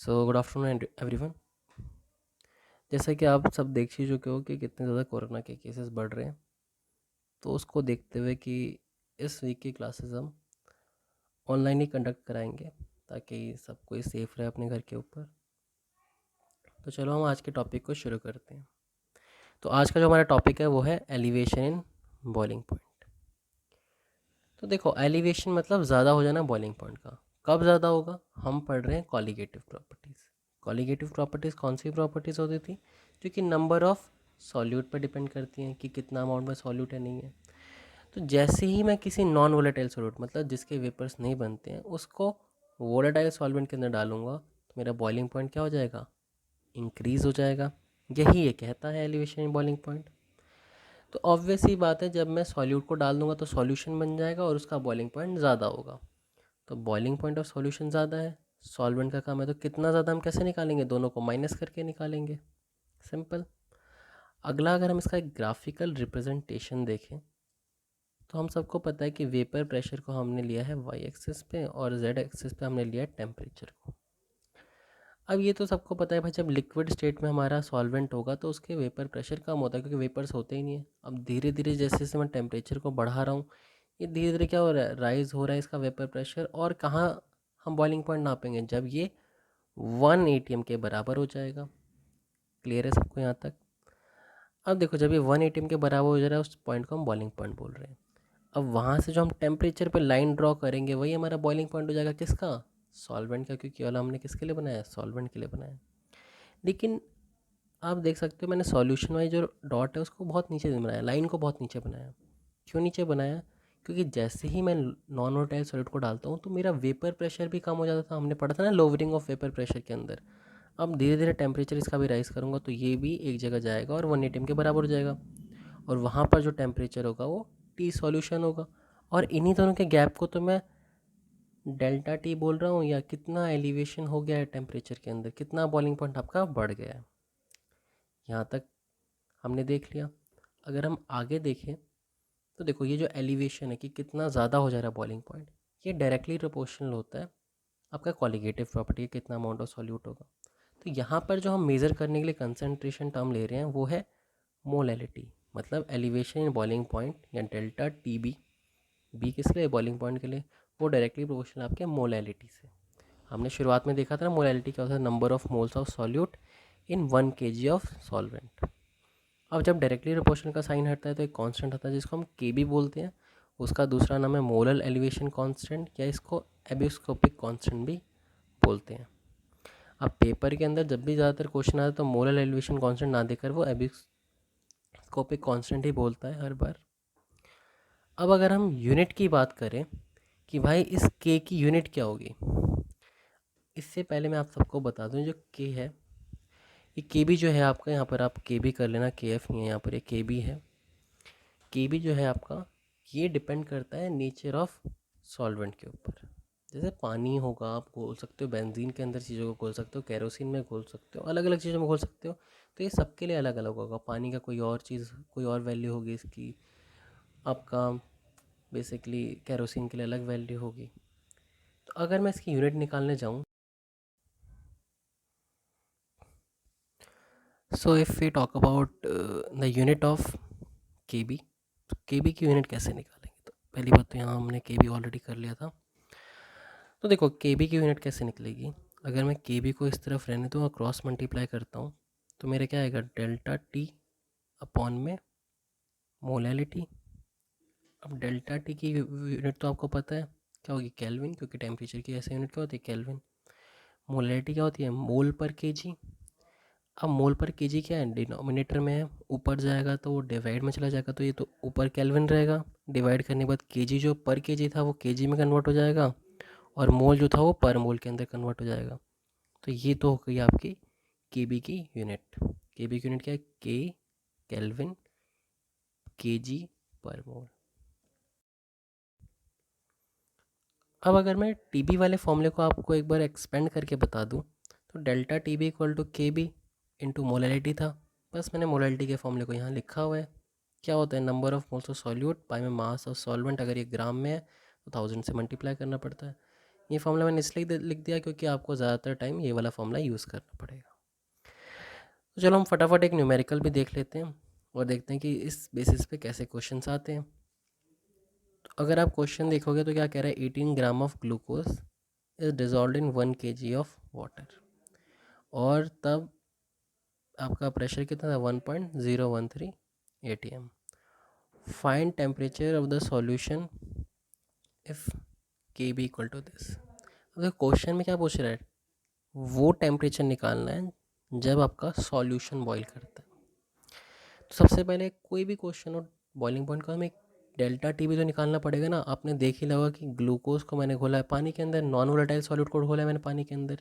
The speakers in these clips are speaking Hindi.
So good afternoon everyone. जैसा कि आप सब देख ही चुके हो कि कितने ज़्यादा कोरोना के केसेस बढ़ रहे हैं, तो उसको देखते हुए कि इस वीक की क्लासेस हम ऑनलाइन ही कंडक्ट कराएंगे ताकि सब कोई सेफ रहे अपने घर के ऊपर। तो चलो हम आज के टॉपिक को शुरू करते हैं। तो आज का जो हमारा टॉपिक है वो है एलिवेशन इन बॉइलिंग पॉइंट। तो देखो, एलिवेशन मतलब ज़्यादा हो जाना बॉइलिंग पॉइंट का। कब ज़्यादा होगा? हम पढ़ रहे हैं कॉलिगेटिव प्रॉपर्टीज़। कॉलिगेटिव प्रॉपर्टीज़ कौन सी प्रॉपर्टीज़ होती थी? जो कि नंबर ऑफ सॉल्यूट पर डिपेंड करती हैं कि कितना अमाउंट में सॉल्यूट है, नहीं है। तो जैसे ही मैं किसी नॉन वोलेटाइल सॉल्यूट, मतलब जिसके वेपर्स नहीं बनते हैं, उसको वोलेटाइल सॉल्वेंट के अंदर डालूंगा तो मेरा बॉइलिंग पॉइंट क्या हो जाएगा? इंक्रीज़ हो जाएगा। यही ये कहता है एलिवेशन इन बॉइलिंग पॉइंट। तो ऑब्वियस ही बात है, जब मैं सॉल्यूट को डाल दूंगा तो सॉल्यूशन बन जाएगा और उसका बॉइलिंग पॉइंट ज़्यादा होगा। तो बॉइलिंग पॉइंट ऑफ सॉल्यूशन ज़्यादा है, सॉल्वेंट का काम है, तो कितना ज़्यादा हम कैसे निकालेंगे? दोनों को माइनस करके निकालेंगे। सिंपल। अगला, अगर हम इसका एक ग्राफिकल रिप्रेजेंटेशन देखें तो हम सबको पता है कि वेपर प्रेशर को हमने लिया है वाई एक्सिस पे और जेड एक्सिस पे हमने लिया है टेम्परेचर को। अब ये तो सबको पता है भाई, जब लिक्विड स्टेट में हमारा सॉल्वेंट होगा तो उसके वेपर प्रेशर कम होता है क्योंकि वेपर्स होते ही नहीं है। अब धीरे धीरे जैसे जैसे मैं टेम्परेचर को बढ़ा रहा हूँ, ये धीरे धीरे क्या हो रहा है? राइज हो रहा है इसका वेपर प्रेशर। और कहाँ हम बॉइलिंग पॉइंट नापेंगे? जब ये 1 atm के बराबर हो जाएगा। क्लियर है सबको यहाँ तक? अब देखो, जब ये 1 atm के बराबर हो जा रहा है उस पॉइंट को हम बॉइलिंग पॉइंट बोल रहे हैं। अब वहाँ से जो हम टेम्परेचर पे लाइन ड्रॉ करेंगे वही हमारा बॉइलिंग पॉइंट हो जाएगा। किसका? सॉल्वेंट का, क्योंकि वाला हमने किसके लिए बनाया? सॉल्वेंट के लिए बनाया। लेकिन आप देख सकते हो मैंने सॉल्यूशन वाली जो डॉट है उसको बहुत नीचे बनाया, लाइन को बहुत नीचे बनाया। क्यों नीचे बनाया? क्योंकि जैसे ही मैं नॉन वोलेटाइल सॉलिड को डालता हूँ तो मेरा वेपर प्रेशर भी कम हो जाता था। हमने पढ़ा था ना लोवरिंग ऑफ वेपर प्रेशर के अंदर। अब धीरे धीरे टेम्परेचर इसका भी राइज करूँगा तो ये भी एक जगह जाएगा और 1 atm के बराबर हो जाएगा। और वहाँ पर जो टेम्परेचर होगा वो टी सॉल्यूशन होगा। और इन्हीं दोनों के गैप को तो मैं डेल्टा टी बोल रहा हूँ, या कितना एलिवेशन हो गया है टेम्परेचर के अंदर, कितना बॉइलिंग पॉइंट आपका बढ़ गया है। यहाँ तक हमने देख लिया। अगर हम आगे देखें तो देखो, ये जो एलिवेशन है कि कितना ज़्यादा हो जा रहा है बॉइलिंग पॉइंट, ये डायरेक्टली प्रोपोर्शनल होता है आपका कॉलिगेटिव प्रॉपर्टी, कितना अमाउंट ऑफ सॉल्यूट होगा। तो यहाँ पर जो हम मेज़र करने के लिए कंसनट्रेशन टर्म ले रहे हैं वो है मोलैलिटी, मतलब एलिवेशन इन बॉइलिंग पॉइंट या डेल्टा टी बी। बी किस लिए? बॉइलिंग पॉइंट के लिए। वो डायरेक्टली प्रोपोर्शनल आपके मोलैलिटी से। हमने शुरुआत में देखा था ना, मोलैलिटी क्या होता है? Number of moles of solute in 1 kg of solvent. अब जब डायरेक्टली प्रोपोर्शनल का साइन हटता है तो एक कांस्टेंट आता है जिसको हम के बी बोलते हैं। उसका दूसरा नाम है मोलर एलिवेशन कांस्टेंट, या इसको एबिस्कोपिक कांस्टेंट भी बोलते हैं। अब पेपर के अंदर जब भी ज़्यादातर क्वेश्चन आता है तो मोलर एलिवेशन कांस्टेंट ना देकर वो एबिस्कोपिक कांस्टेंट ही बोलता है हर बार। अब अगर हम यूनिट की बात करें कि भाई इस के की यूनिट क्या होगी, इससे पहले मैं आप सबको बता दूं, जो के है, ये के बी जो है आपका, यहाँ पर आप के बी कर लेना, के एफ नहीं है यहाँ पर, ये के बी है। के बी जो है आपका, ये डिपेंड करता है नेचर ऑफ सॉल्वेंट के ऊपर। जैसे पानी होगा, आप घोल सकते हो बेंजीन के अंदर चीज़ों को, घोल सकते हो केरोसिन में घोल सकते हो, अलग अलग चीज़ों में घोल सकते हो। तो ये सबके लिए अलग अलग होगा। पानी का कोई और चीज़, कोई और वैल्यू होगी इसकी, आपका बेसिकली केरोसिन के लिए अलग वैल्यू होगी। तो अगर मैं इसकी यूनिट निकालने जाऊँ, so if we talk about the unit of K B, तो के बी की यूनिट कैसे निकालेंगे? तो पहली बात तो यहाँ हमने के बी ऑलरेडी कर लिया था। तो देखो, के बी की यूनिट कैसे निकलेगी? अगर मैं के बी को इस तरफ रहने दूँ और क्रॉस मल्टीप्लाई करता हूँ तो मेरे क्या आएगा? डेल्टा टी अपॉन में मोलैलिटी। अब डेल्टा टी की यूनिट तो आपको पता है क्या होगी? केल्विन, क्योंकि टेम्परेचर की ऐसे यूनिट क्या होती है? केल्विन। मोलैलिटी क्या होती है? मोल पर केजी। अब मोल पर केजी क्या है? डिनोमिनेटर में है, ऊपर जाएगा तो वो डिवाइड में चला जाएगा, तो ये तो ऊपर केल्विन रहेगा। डिवाइड करने के बाद केजी जो पर केजी था वो केजी में कन्वर्ट हो जाएगा, और मोल जो था वो पर मोल के अंदर कन्वर्ट हो जाएगा। तो ये तो हो गई आपकी के बी की यूनिट। के बी की यूनिट क्या है? के केल्विन के जी पर मोल। अब अगर मैं टी बी वाले फॉर्मूले को आपको एक बार एक्सपेंड करके बता दूं, तो delta T B equal to K B into molality था। बस मैंने मोलैलिटी के फॉर्मूले को यहाँ लिखा हुआ है। क्या होता है? Number of moles of solute bye में मास ऑफ सॉल्वेंट। अगर ये ग्राम में है तो 1000 से मल्टीप्लाई करना पड़ता है। ये फॉर्मूला मैंने इसलिए लिख दिया क्योंकि आपको ज़्यादातर टाइम ये वाला फॉर्मूला यूज़ करना पड़ेगा। तो चलो हम फटाफट एक न्यूमेरिकल भी देख लेते हैं और देखते हैं कि इस बेसिस पे कैसे क्वेश्चंस आते हैं। तो अगर आप क्वेश्चन देखोगे तो क्या कह रहा है, 18 gram of glucose is dissolve in 1 kg of water, और तब आपका प्रेशर कितना था 1.013 atm। Find temperature of the solution if के बी इक्वल टू दिस। अब क्वेश्चन में क्या पूछ रहा है, वो टेम्परेचर निकालना है जब आपका सॉल्यूशन बॉईल करता है। तो सबसे पहले कोई भी क्वेश्चन हो बॉइलिंग पॉइंट का, हमें एक डेल्टा टी भी तो निकालना पड़ेगा ना। आपने देख ही लगा कि ग्लूकोज को मैंने घोला है पानी के अंदर, नॉन वोलेटाइल सॉल्यूट को घोला है मैंने पानी के अंदर।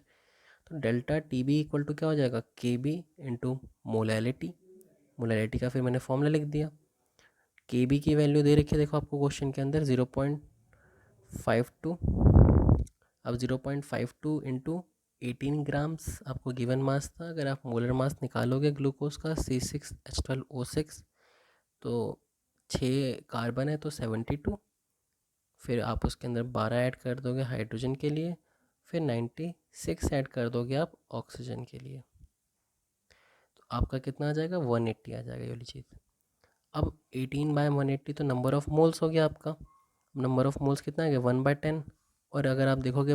तो delta T B equal to क्या हो जाएगा, के बी इंटू मोलैलिटी। मोलैलिटी का फिर मैंने फॉर्मूला लिख दिया। के बी की वैल्यू दे रखी है देखो आपको क्वेश्चन के अंदर 0.52। अब 0.52 इंटू 18 ग्राम्स आपको गिवन मास था। अगर आप मोलर मास निकालोगे ग्लूकोज का C6H12O6, तो 6 कार्बन है तो 72, फिर आप उसके अंदर 12 ऐड कर दोगे हाइड्रोजन के लिए, फिर 96 ऐड कर दोगे आप ऑक्सीजन के लिए, तो आपका कितना आ जाएगा 180 आ जाएगा ये वाली चीज़। अब 18/180 तो नंबर ऑफ़ मोल्स हो गया आपका। नंबर ऑफ़ मोल्स कितना आ गया 1/10। और अगर आप देखोगे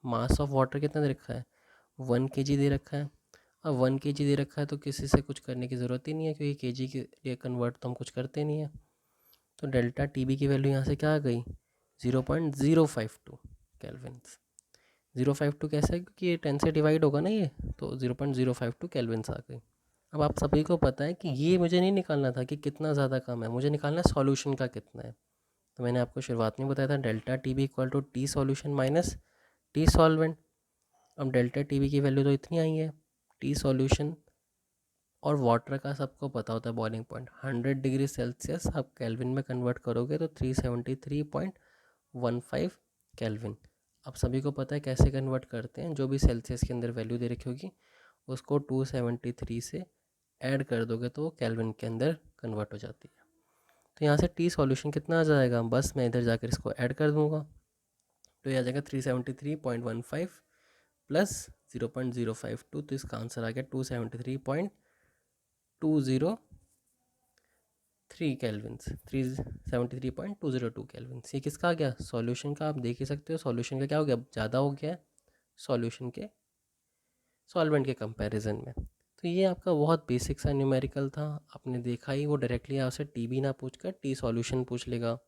मास ऑफ वाटर कितना दे रखा है 1 kg दे रखा है। अब 1 kg दे रखा है तो किसी से कुछ करने की ज़रूरत ही नहीं है क्योंकि kg के लिए कन्वर्ट तो हम कुछ करते नहीं है। तो डेल्टा टी बी की वैल्यू यहाँ से क्या आ गई 0.052 केल्विन्स। 052 कैसे है, क्योंकि ये 10 से डिवाइड होगा ना ये, तो 0.052 केल्विन्स आ गई। अब आप सभी को पता है कि ये मुझे नहीं निकालना था कि कितना ज़्यादा कम है, मुझे निकालना है सॉल्यूशन का कितना है। तो मैंने आपको शुरुआत में बताया था delta T B equal to T solution minus T solvent. अब डेल्टा टी बी की वैल्यू तो इतनी आई है। टी सॉल्यूशन और वाटर का सबको पता होता है बॉइलिंग पॉइंट 100 डिग्री सेल्सियस, आप केल्विन में कन्वर्ट करोगे तो 373.15 केल्विन। अब सभी को पता है कैसे कन्वर्ट करते हैं, जो भी सेल्सियस के अंदर वैल्यू दे रखी होगी उसको 273 से ऐड कर दोगे तो वो केल्विन के अंदर कन्वर्ट हो जाती है। तो यहाँ से टी सॉल्यूशन कितना आ जाएगा, बस मैं इधर जाकर इसको ऐड कर दूँगा तो ये आ जाएगा 373.15 प्लस 0.052, तो इसका आंसर आ गया 273.203 केल्विन्स, 373.202 केल्विन्स। ये किसका आ गया सॉल्यूशन का। आप देख ही सकते हो सॉल्यूशन का क्या हो गया, ज़्यादा हो गया है सॉल्यूशन के सॉल्वेंट के कंपैरिजन में। तो ये आपका बहुत बेसिक सा न्यूमेरिकल था, आपने देखा ही। वो डायरेक्टली आपसे टी बी ना पूछ कर टी सॉल्यूशन पूछ लेगा,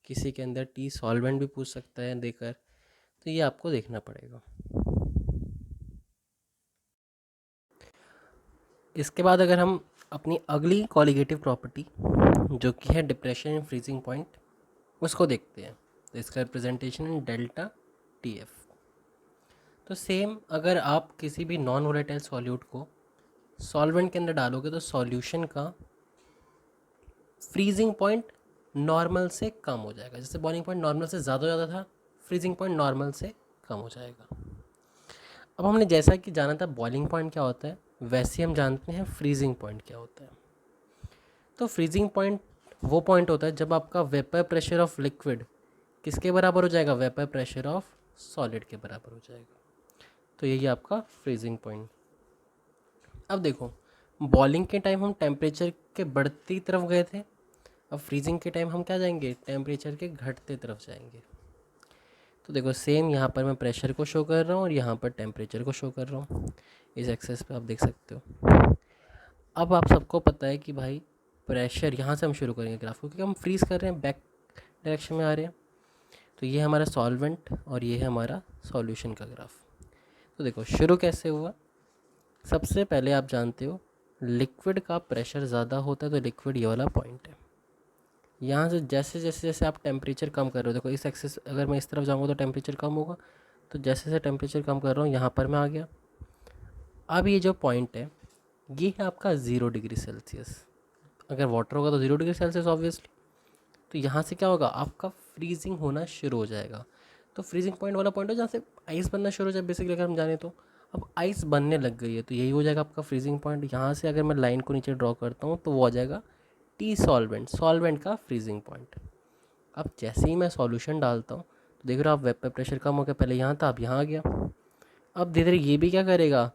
किसी के अंदर टी सॉल्वेंट भी पूछ सकता है देकर, तो ये आपको देखना पड़ेगा। इसके बाद अगर हम अपनी अगली कॉलिगेटिव प्रॉपर्टी जो कि है डिप्रेशन इन फ्रीजिंग पॉइंट, उसको देखते हैं। तो इसका representation in delta T F. तो सेम अगर आप किसी भी नॉन वोलेटाइल सॉल्यूट को सॉल्वेंट के अंदर डालोगे तो सॉल्यूशन का फ्रीजिंग पॉइंट नॉर्मल से कम हो जाएगा। जैसे बॉइलिंग पॉइंट नॉर्मल से ज़्यादा हो जाता था, फ्रीजिंग पॉइंट नॉर्मल से कम हो जाएगा। अब हमने जैसा कि जाना था बॉइलिंग पॉइंट क्या होता है, वैसे हम जानते हैं फ्रीजिंग पॉइंट क्या होता है। तो फ्रीजिंग पॉइंट वो पॉइंट होता है जब आपका वेपर प्रेशर ऑफ लिक्विड किसके बराबर हो जाएगा, वेपर प्रेशर ऑफ सॉलिड के बराबर हो जाएगा। तो यही आपका फ्रीजिंग पॉइंट। अब देखो बॉइलिंग के टाइम हम टेम्परेचर के बढ़ती तरफ गए थे, अब फ्रीजिंग के टाइम हम क्या जाएंगे, टेम्परेचर के घटते तरफ जाएंगे। तो देखो सेम यहाँ पर मैं प्रेशर को शो कर रहा हूँ और यहाँ पर टेम्परेचर को शो कर रहा हूँ, इस एक्सेस पे आप देख सकते हो। अब आप सबको पता है कि भाई प्रेशर, यहाँ से हम शुरू करेंगे ग्राफ को क्योंकि हम फ्रीज़ कर रहे हैं, बैक डायरेक्शन में आ रहे हैं। तो ये हमारा सॉल्वेंट और ये है हमारा सॉल्यूशन का ग्राफ। तो देखो शुरू कैसे हुआ, सबसे पहले आप जानते हो लिक्विड का प्रेशर ज़्यादा होता है तो लिक्विड ये वाला पॉइंट है। यहाँ से जैसे जैसे जैसे आप टेम्परेचर कम कर रहे हो, देखो इस एक्सेस अगर मैं इस तरफ जाऊँगा तो टेम्परेचर कम होगा, तो जैसे जैसे टेम्परेचर कम कर रहा हूँ यहाँ पर मैं आ गया। अब ये जो पॉइंट है ये है आपका 0 डिग्री सेल्सियस। अगर वाटर होगा तो 0 डिग्री सेल्सियस ऑब्वियसली। तो यहाँ से क्या होगा, आपका फ्रीजिंग होना शुरू हो जाएगा। तो फ्रीजिंग पॉइंट वाला पॉइंट है जहाँ से आइस बनना शुरू हो जाए बेसिकली, अगर हम जाने तो। अब आइस बनने लग गई है तो यही हो जाएगा आपका फ्रीजिंग पॉइंट। यहाँ से अगर मैं लाइन को नीचे ड्रॉ करता हूँ तो वो आ जाएगा टी सॉल्वेंट, सॉल्वेंट का फ्रीजिंग पॉइंट। अब जैसे ही मैं सॉल्यूशन डालता हूँ तो देख रहे हो आप वेपर प्रेशर कम हो गया, पहले यहाँ था अब यहाँ आ गया। अब धीरे धीरे ये भी क्या करेगा,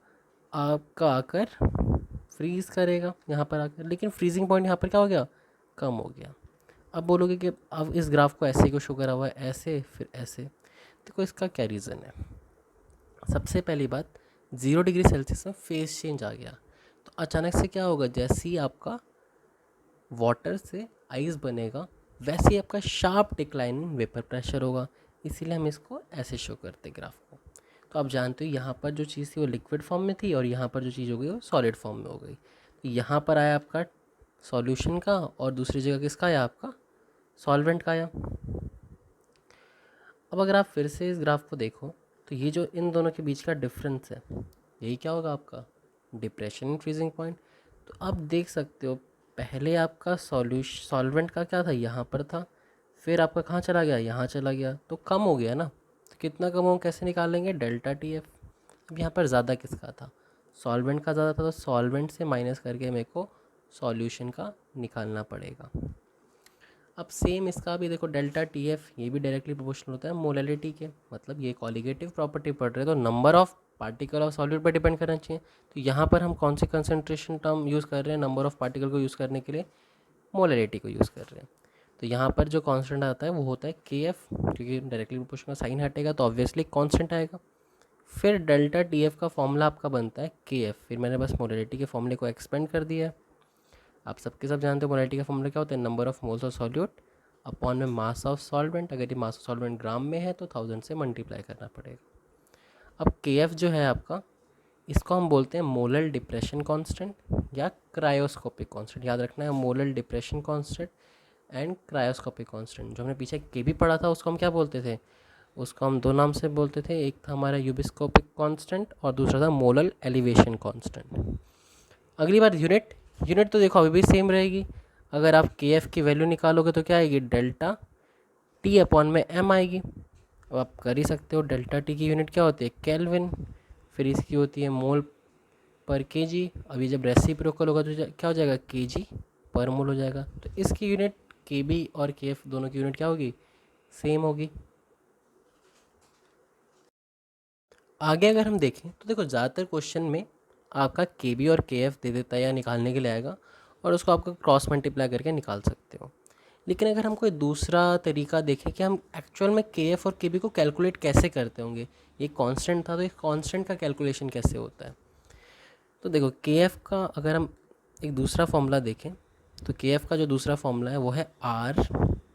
आपका आकर फ्रीज़ करेगा यहाँ पर आकर, लेकिन फ्रीजिंग पॉइंट यहाँ पर क्या हो गया, कम हो गया। अब बोलोगे कि अब इस ग्राफ को ऐसे क्यों शो करा हुआ है, ऐसे फिर ऐसे, देखो इसका क्या रीज़न है। सबसे पहली बात, 0 डिग्री सेल्सियस में फेस चेंज आ गया, तो अचानक से क्या होगा, जैसे ही आपका वाटर से आइस बनेगा वैसे ही आपका sharp decline in vapour pressure होगा, इसीलिए हम इसको ऐसे शो करते ग्राफ को। तो आप जानते हो यहाँ पर जो चीज़ थी वो लिक्विड फॉर्म में थी और यहाँ पर जो चीज़ हो गई वो सॉलिड फॉर्म में हो गई। तो यहाँ पर आया आपका सॉल्यूशन का और दूसरी जगह किसका आया, आपका सॉल्वेंट का आया। अब अगर आप फिर से इस ग्राफ को देखो तो ये जो इन दोनों के बीच का डिफरेंस है यही क्या होगा, आपका डिप्रेशन इन फ्रीजिंग पॉइंट। तो आप देख सकते हो पहले आपका सॉल्वेंट का क्या था, यहाँ पर था, फिर आपका कहाँ चला गया, यहाँ चला गया, तो कम हो गया ना। तो कितना कम हो, कैसे निकालेंगे, डेल्टा टी एफ। अब यहाँ पर ज़्यादा किसका था, सॉल्वेंट का ज़्यादा था, तो सॉल्वेंट से माइनस करके मेरे को सॉल्यूशन का निकालना पड़ेगा। अब सेम इसका भी देखो, डेल्टा टी एफ ये भी डायरेक्टली प्रोपोर्शनल होता है मोलैलिटी के, मतलब ये कॉलिगेटिव प्रॉपर्टी पढ़ रहे हैं तो number of particle of solute पर डिपेंड करना चाहिए। तो यहाँ पर हम कौन सी कंसंट्रेशन टर्म यूज़ कर रहे हैं, नंबर ऑफ पार्टिकल को यूज़ करने के लिए मोलैलिटी को यूज़ कर रहे हैं। तो यहाँ पर जो कांस्टेंट आता है वो होता है के एफ, क्योंकि डायरेक्टली प्रोपोर्शनल साइन हटेगा तो ऑब्वियसली कांस्टेंट आएगा। फिर डेल्टा टी एफ का फॉर्मूला आपका बनता है के एफ, फिर मैंने बस मोलैलिटी के फॉर्मूले को एक्सपेंड कर दिया है। आप सबके सब जानते हो मोलैलिटी का फॉर्मूला क्या होता है, number of moles of solute upon में मास ऑफ सॉल्वेंट। अगर ये मास ऑफ सॉल्वेंट ग्राम में है तो 1000 से मल्टीप्लाई करना पड़ेगा। अब के एफ जो है आपका, इसको हम बोलते हैं मोलल डिप्रेशन कांस्टेंट या क्रायोस्कोपिक कांस्टेंट। याद रखना है, molal depression constant and cryoscopic constant. जो हमने पीछे के भी पढ़ा था उसको हम क्या बोलते थे, उसको हम दो नाम से बोलते थे, एक था हमारा यूबिस्कोपिक कांस्टेंट और दूसरा था मोलल एलिवेशन कांस्टेंट। अगली बार यूनिट, यूनिट तो देखो अभी भी सेम रहेगी। अगर आप के एफ की वैल्यू निकालोगे तो क्या आएगी, डेल्टा टी अपॉन में एम आएगी। अब आप कर ही सकते हो, डेल्टा टी की यूनिट क्या होती है, केल्विन, फिर इसकी होती है मोल पर केजी। अभी जब रेसिप्रोकल होगा तो क्या हो जाएगा, केजी पर मोल हो जाएगा। तो इसकी यूनिट के बी और के एफ दोनों की यूनिट क्या होगी, सेम होगी। आगे अगर हम देखें तो देखो ज़्यादातर क्वेश्चन में आपका के बी और के एफ दे देता है या निकालने के लिए आएगा, और उसको आपको क्रॉस मल्टीप्लाई करके निकाल सकते हो। लेकिन अगर हम कोई दूसरा तरीका देखें कि हम एक्चुअल में के एफ और के बी को कैलकुलेट कैसे करते होंगे, ये कांस्टेंट था तो ये कांस्टेंट का कैलकुलेशन कैसे होता है। तो देखो के एफ का अगर हम एक दूसरा फॉर्मूला देखें तो के एफ का जो दूसरा फॉर्मूला है वो है आर,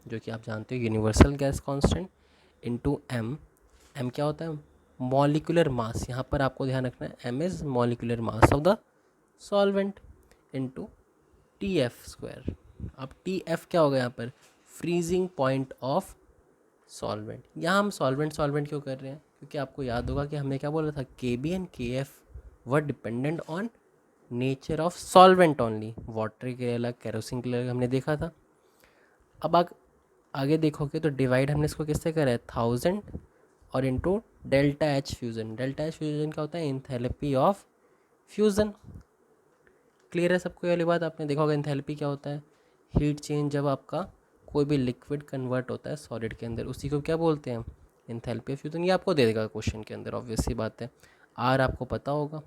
जो कि आप जानते हो universal gas constant, into M. M क्या होता है, मॉलिक्यूलर मास। यहाँ पर आपको ध्यान रखना है M is molecular mass of the solvent, into T F square. अब टी एफ क्या होगा यहाँ पर, फ्रीजिंग पॉइंट ऑफ सॉल्वेंट। यहाँ हम सॉल्वेंट सॉल्वेंट क्यों कर रहे हैं, क्योंकि आपको याद होगा कि हमने क्या बोला था, के बी एंड के F were dependent on nature of solvent only. Water के अलग, केरोसिन के अलग हमने देखा था। अब आगे देखोगे तो डिवाइड हमने इसको किससे करा है, 1000 और into delta H fusion. Delta H fusion क्या होता है, एंथैल्पी ऑफ फ्यूज़न। क्लियर है सबको ये वाली बात, आपने देखा होगा एंथैल्पी क्या होता है, हीट चेंज। जब आपका कोई भी लिक्विड कन्वर्ट होता है सॉलिड के अंदर, उसी को क्या बोलते हैं, एंथैल्पी ऑफ फ्यूज़न। ये आपको दे देगा क्वेश्चन के अंदर, ऑब्वियस सी बात है। आर आपको पता होगा,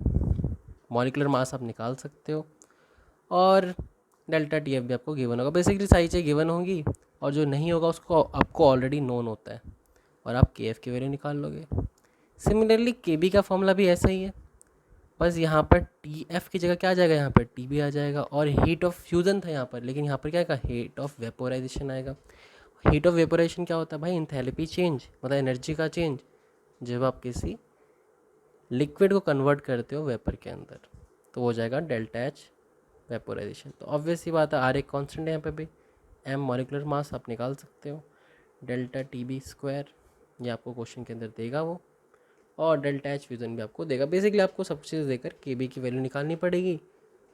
मॉलिक्यूलर मास आप निकाल सकते हो, और डेल्टा टी एफ भी आपको गिवन होगा। बेसिकली सारी चीज़ें गिवन होंगी, और जो नहीं होगा उसको आपको ऑलरेडी नोन होता है, और आप के एफ की वैल्यू निकाल लोगे। सिमिलरली के बी का फॉर्मूला भी ऐसा ही है, बस यहाँ पर टी एफ की जगह क्या आ जाएगा, यहाँ पर टी बी आ जाएगा। और हीट ऑफ फ्यूज़न था यहाँ पर, लेकिन यहाँ पर क्या आएगा, हीट ऑफ वेपोराइजेशन आएगा। हीट ऑफ वेपोराइजेशन क्या होता है भाई, एंथैल्पी चेंज, मतलब एनर्जी का चेंज, जब आप किसी लिक्विड को कन्वर्ट करते हो वेपर के अंदर, तो वो हो जाएगा डेल्टा एच वेपोराइजेशन। तो ऑब्वियस सी बात है, आर एक कॉन्स्टेंट है यहाँ पे भी, एम मॉलिक्यूलर मास आप निकाल सकते हो, डेल्टा टी बी स्क्वायर ये आपको क्वेश्चन के अंदर देगा वो, और डेल्टा एच फ्यूज़न भी आपको देगा। बेसिकली आपको सब चीज़ देकर के बी की वैल्यू निकालनी पड़ेगी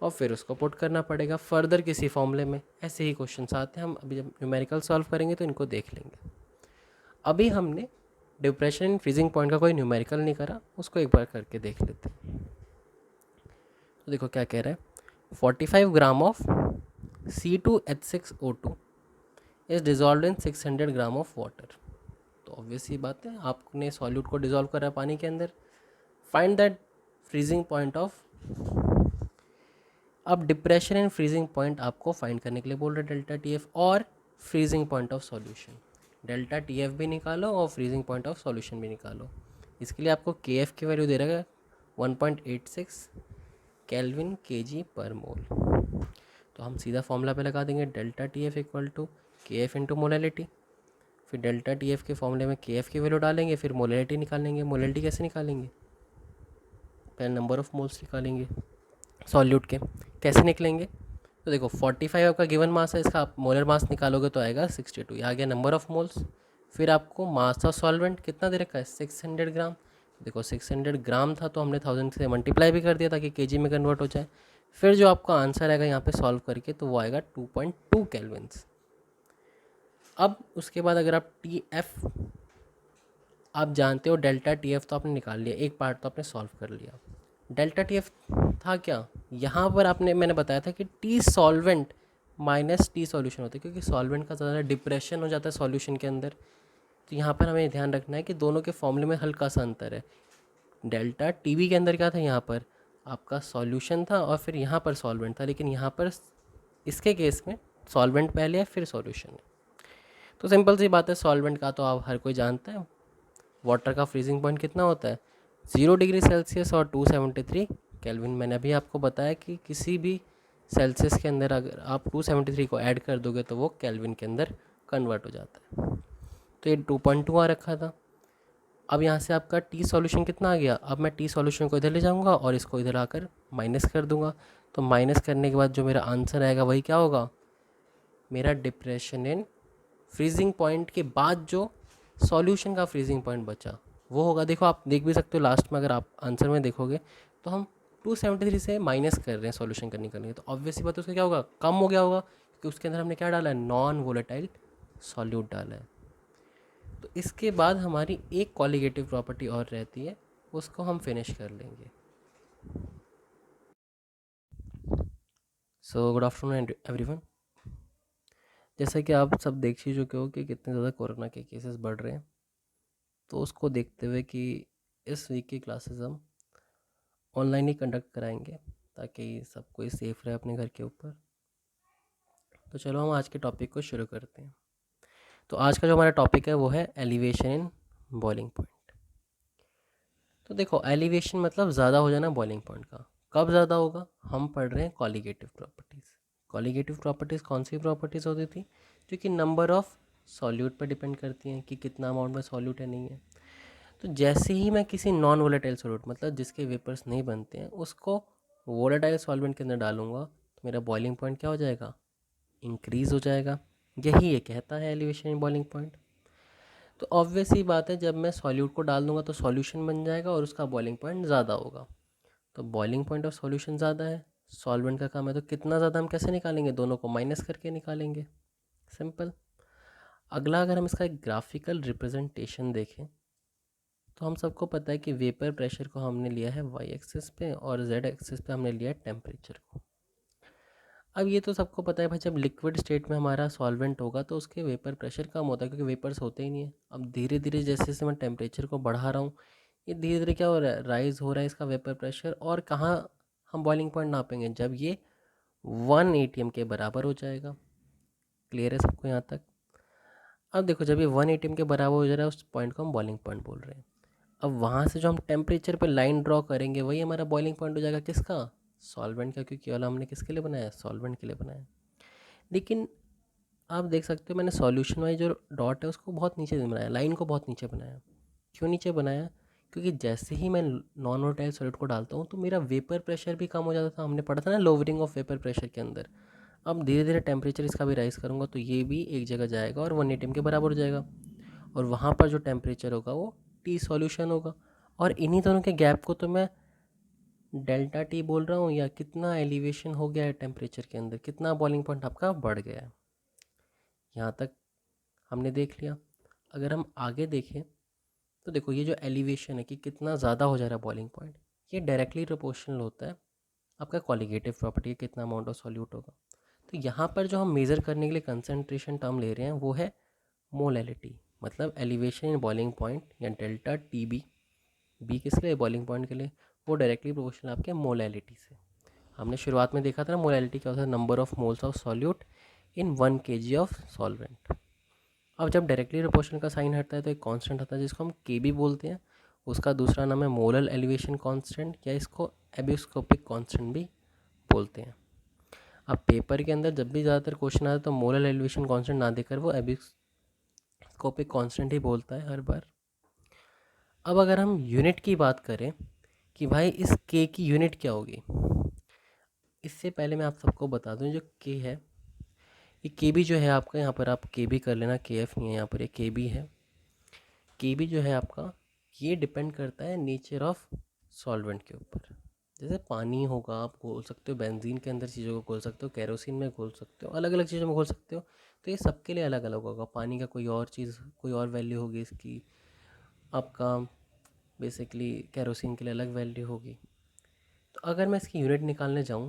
और फिर उसको पुट करना पड़ेगा फर्दर किसी फॉर्मूले में। ऐसे ही क्वेश्चन आते हैं, हम अभी जब न्यूमेरिकल सॉल्व करेंगे तो इनको देख लेंगे। अभी हमने डिप्रेशन इन फ्रीजिंग पॉइंट का कोई न्यूमेरिकल नहीं करा, उसको एक बार करके देख लेते हैं। तो देखो क्या कह रहा है, 45 gram of C2H6O2 is dissolve in 600 gram of water. तो तो ऑब्वियस ही बात है, आपने सॉल्यूट को डिसॉल्व करा पानी के अंदर, find that freezing point of. अब डिप्रेशन एंड फ्रीजिंग पॉइंट आपको फाइंड करने के लिए बोल रहे डेल्टा टी एफ और freezing point of solution. Delta T F भी निकालो और फ्रीजिंग पॉइंट ऑफ सॉल्यूशन भी निकालो। इसके लिए आपको के एफ की वैल्यू दे रहा है 1.86 केल्विन के जी पर मोल। तो हम सीधा फॉर्मूला पे लगा देंगे delta T F equal to K F into molality. फिर डेल्टा टी एफ के फॉर्मूले में के एफ की वैल्यू डालेंगे, फिर मोलैलिटी निकालेंगे। मोलैलिटी कैसे निकालेंगे? पहले नंबर ऑफ मोल्स निकालेंगे सॉल्यूट के। कैसे निकलेंगे? तो देखो 45 आपका गिवन मास है, इसका आप मोलर मास निकालोगे तो आएगा 62। ये आ गया नंबर ऑफ मोल्स। फिर आपको मास ऑफ सॉल्वेंट कितना दे रखा है? 600 ग्राम। देखो 600 ग्राम था तो हमने 1000 से मल्टीप्लाई भी कर दिया ताकि केजी में कन्वर्ट हो जाए। फिर जो आपका आंसर आएगा यहाँ पे सॉल्व करके तो वो आएगा 2.2 केल्विन्स। अब उसके बाद अगर आप टी एफ आप जानते हो, डेल्टा टी एफ तो आपने निकाल लिया, एक पार्ट तो आपने सॉल्व कर लिया। डेल्टा टी एफ था क्या? यहाँ पर मैंने बताया था कि T solvent minus T solution होता है, क्योंकि सॉल्वेंट का ज़्यादा डिप्रेशन हो जाता है सॉल्यूशन के अंदर। तो यहाँ पर हमें ध्यान रखना है कि दोनों के फॉर्मूले में हल्का सा अंतर है। डेल्टा टी बी के अंदर क्या था? यहाँ पर आपका सॉल्यूशन था और फिर यहाँ पर सॉल्वेंट था, लेकिन यहाँ पर इसके केस में सॉल्वेंट पहले है फिर सॉल्यूशन है। तो सिंपल सी बात है, सॉल्वेंट का तो आप हर कोई जानता है, वाटर का फ्रीजिंग पॉइंट कितना होता है? 0 डिग्री सेल्सियस और 273 केल्विन। मैंने अभी आपको बताया कि किसी भी सेल्सियस के अंदर अगर आप 273 को ऐड कर दोगे तो वो केल्विन के अंदर कन्वर्ट हो जाता है। तो ये 2.2 आ रखा था। अब यहाँ से आपका टी सॉल्यूशन कितना आ गया? अब मैं टी सॉल्यूशन को इधर ले जाऊँगा और इसको इधर आकर माइनस कर दूँगा। तो माइनस करने के बाद जो मेरा आंसर आएगा वही क्या होगा? मेरा डिप्रेशन इन फ्रीजिंग पॉइंट के बाद जो सॉल्यूशन का फ्रीजिंग पॉइंट बचा वो होगा। देखो आप देख भी सकते हो लास्ट में, अगर आप आंसर में देखोगे तो हम 273 से माइनस कर रहे हैं सॉल्यूशन करने के लिए, तो ऑब्वियसली बात है उसका क्या होगा? कम हो गया होगा, क्योंकि उसके अंदर हमने क्या डाला है? नॉन वोलेटाइल सॉल्यूट डाला है। तो इसके बाद हमारी एक कॉलिगेटिव प्रॉपर्टी और रहती है, उसको हम फिनिश कर लेंगे। So good afternoon everyone. जैसा कि आप सब देख ही चुके हो कि कितने ज़्यादा कोरोना के केसेस बढ़ रहे हैं, तो उसको देखते हुए कि इस वीक की क्लासेस हम ऑनलाइन ही कंडक्ट कराएंगे ताकि सब कोई सेफ़ रहे अपने घर के ऊपर। तो चलो हम आज के टॉपिक को शुरू करते हैं। तो आज का जो हमारा टॉपिक है वो है एलिवेशन इन बॉइलिंग पॉइंट। तो देखो एलिवेशन मतलब ज़्यादा हो जाना बॉइलिंग पॉइंट का। कब ज़्यादा होगा? हम पढ़ रहे हैं कॉलिगेटिव प्रॉपर्टीज़। कॉलिगेटिव प्रॉपर्टीज़ कौन सी प्रॉपर्टीज़ होती थी? जो कि नंबर ऑफ़ सॉल्यूट पर डिपेंड करती हैं कि कितना अमाउंट में सॉल्यूट है नहीं है। तो जैसे ही मैं किसी नॉन वोलेटाइल सॉल्यूट मतलब जिसके वेपर्स नहीं बनते हैं उसको वोलेटाइल सॉल्वेंट के अंदर डालूंगा तो मेरा बॉइलिंग पॉइंट क्या हो जाएगा? इंक्रीज़ हो जाएगा। यही ये कहता है एलिवेशन इन बॉइलिंग पॉइंट। तो ऑब्वियस ही बात है, जब मैं सॉल्यूट को डाल दूंगा तो सॉल्यूशन बन जाएगा और उसका बॉइलिंग पॉइंट ज़्यादा होगा। तो बॉइलिंग पॉइंट ऑफ सॉल्यूशन ज़्यादा है, सॉल्वेंट का काम है, तो कितना ज़्यादा हम कैसे निकालेंगे? दोनों को माइनस करके निकालेंगे, सिंपल। अगला अगर हम इसका एक ग्राफिकल रिप्रेजेंटेशन देखें तो हम सबको पता है कि वेपर प्रेशर को हमने लिया है वाई एक्सिस पे और जेड एक्सिस पे हमने लिया है टेम्परेचर को। अब ये तो सबको पता है भाई, जब लिक्विड स्टेट में हमारा सॉल्वेंट होगा तो उसके वेपर प्रेशर कम होता है क्योंकि वेपर्स होते ही नहीं है। अब धीरे धीरे जैसे जैसे मैं टेम्परेचर को बढ़ा रहा हूँ, ये धीरे धीरे क्या हो रहा है? राइज हो रहा है इसका वेपर प्रेशर। और कहाँ हम बॉइलिंग पॉइंट नापेंगे? जब ये 1 atm के बराबर हो जाएगा। क्लियर है सबको यहाँ तक? अब देखो जब ये 1 atm के बराबर हो जा रहा है उस पॉइंट को हम बॉइलिंग पॉइंट बोल रहे हैं। अब वहाँ से जो हम टेम्परेचर पे लाइन ड्रॉ करेंगे वही हमारा बॉइलिंग पॉइंट हो जाएगा। किसका? सॉल्वेंट का, क्योंकि केवल हमने किसके लिए बनाया? सॉल्वेंट के लिए बनाया। लेकिन आप देख सकते हो मैंने सॉल्यूशन वाइज जो डॉट है उसको बहुत नीचे बनाया, लाइन को बहुत नीचे बनाया। क्यों नीचे बनाया? क्योंकि जैसे ही मैं नॉन वोलेटाइल सॉलिड को डालता हूँ तो मेरा वेपर प्रेशर भी कम हो जाता था। हमने पढ़ा था ना लोवरिंग ऑफ वेपर प्रेशर के अंदर। अब धीरे धीरे टेम्परेचर इसका भी राइज करूँगा तो ये भी एक जगह जाएगा और 1 atm के बराबर हो जाएगा। और वहाँ पर जो टेम्परेचर होगा वो टी सॉल्यूशन होगा। और इन्हीं दोनों के गैप को तो मैं डेल्टा टी बोल रहा हूँ, या कितना एलिवेशन हो गया है टेम्परेचर के अंदर, कितना बॉइलिंग पॉइंट आपका बढ़ गया है। यहाँ तक हमने देख लिया। अगर हम आगे देखें तो देखो ये जो एलिवेशन है कि कितना ज़्यादा हो जा रहा है बॉइलिंग पॉइंट, ये डायरेक्टली प्रोपोर्शनल होता है आपका कॉलिगेटिव प्रॉपर्टी कितना अमाउंट ऑफ सॉल्यूट होगा। तो यहाँ पर जो हम मेज़र करने के लिए कंसंट्रेशन टर्म ले रहे हैं वो है मोलैलिटी। मतलब एलिवेशन इन बॉइलिंग पॉइंट या डेल्टा टी बी, बी किस लिए, बॉइलिंग पॉइंट के लिए, वो डायरेक्टली प्रोपोर्शनल आपके मोलैलिटी से। हमने शुरुआत में देखा था ना मोलैलिटी क्या होता है, number of moles of solute in 1 kg of solvent. अब जब डायरेक्टली प्रोपोर्शनल का साइन हटता है तो एक कांस्टेंट आता है जिसको हम के बी बोलते हैं, उसका दूसरा नाम है मोलर एलिवेशन कांस्टेंट, या इसको एबिस्कोपिक कांस्टेंट भी बोलते हैं। अब पेपर के अंदर जब भी ज़्यादातर क्वेश्चन आता है तो मोलर एलिवेशन कांस्टेंट ना देकर वो एबिस्कोपिक कांस्टेंट ही बोलता है हर बार। अब अगर हम यूनिट की बात करें कि भाई इस के की यूनिट क्या होगी, इससे पहले मैं आप सबको बता दूं जो के है, ये के बी जो है आपका, यहाँ पर आप के बी कर लेना, के एफ नहीं है यहाँ पर, ये के बी है। के बी जो है आपका, ये डिपेंड करता है नेचर ऑफ सॉल्वेंट के ऊपर। जैसे पानी होगा, आप घोल सकते हो बेंजीन के अंदर चीज़ों को, घोल सकते हो केरोसिन में घोल सकते हो, अलग अलग चीज़ों में घोल सकते हो। तो ये सबके लिए अलग अलग होगा। पानी का कोई और चीज़, कोई और वैल्यू होगी इसकी, आपका बेसिकली केरोसिन के लिए अलग वैल्यू होगी। तो अगर मैं इसकी यूनिट निकालने जाऊँ